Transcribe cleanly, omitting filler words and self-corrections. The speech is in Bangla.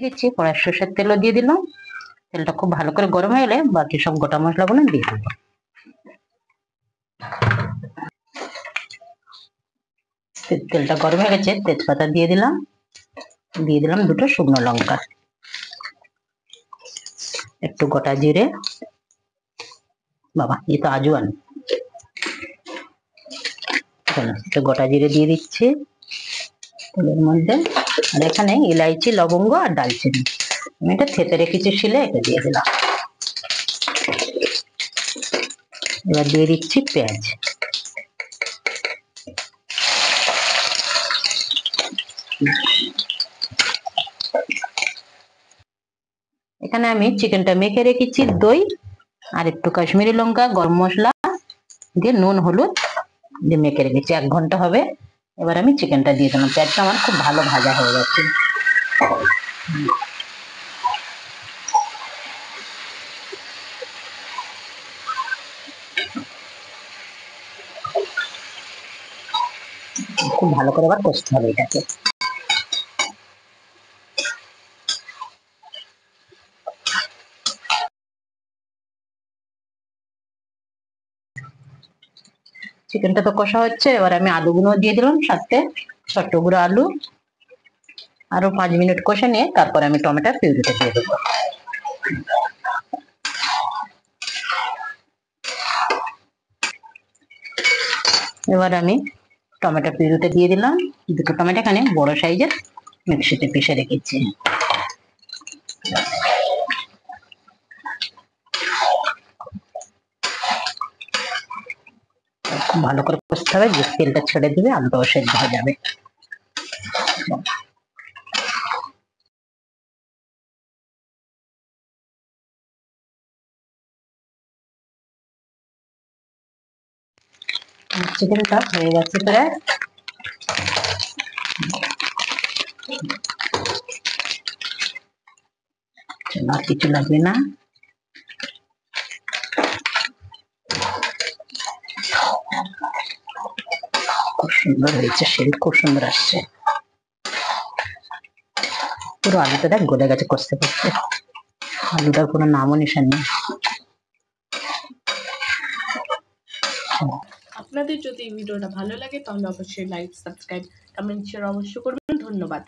দিচ্ছি, কড়াই সর্ষের তেলও দিয়ে দিলাম। তেলটা খুব ভালো করে গরম হয়ে গেলে বাকি সব গোটা মশলাগুলো দিয়ে দেবো। তেলটা গরম হয়ে গেছে, তেজপাতা দিয়ে দিলাম, দুটো শুকনো লঙ্কা, একটু গোটা জিরে, বাবা এই তো আজওয়ান, একটু গোটা জিরে দিয়ে দিচ্ছি তেলের মধ্যে। আর এখানে ইলাইচি, লবঙ্গ আর দালচিনি আমি এটা থেতে রেখেছি শিলে, এটা দিয়ে দিলাম। এবার দিয়ে দিচ্ছি পেঁয়াজ। এখানে আমি চিকেনটা মেখে রেখেছি দই আর একটু কাশ্মীরি লঙ্কা, গরম মশলা দিয়ে নুন হলুদ দিয়ে মেখে রেখেছি, 1 ঘন্টা হবে। এবার আমি চিকেনটা দিয়ে দিলাম। পেঁয়াজটা আমার খুব ভালো ভাজা হয়ে গেছে। খুব ভালো করে আবার কষতে হবে এটাকে। চিকেনটা তো কষা হচ্ছে, এবার আমি আলুগুলো দিয়ে দিলাম, 7 টুকরো আলু। আরো 5 মিনিট কষে নিয়ে তারপরে আমি টমেটোর পিউরিটা দিয়ে দেবো। এবার আমি টমেটো পিউরিটা দিয়ে দিলাম। দুটো টমেটো এখানে বড় সাইজের মিক্সিতে পিষে রেখেছি। খুব ভালো করে কষতে হবে, যে তেলটা ছেড়ে দিবে আলুটাও সেদ্ধ হয়ে যাবে। চিকেনটা হয়ে গেছে প্রায়। আর কিছু লাগবে না। খুব সুন্দর হয়েছে, সেন্ট খুব সুন্দর আসছে। পুরো আলুটা দেখ গলে গেছে কষতে কষতে, আলুটার কোনো নামও নিশান নেই। আপনাদের যদি এই ভিডিওটা ভালো লাগে তাহলে অবশ্যই লাইক, সাবস্ক্রাইব, কমেন্ট, শেয়ার অবশ্যই করবেন। ধন্যবাদ।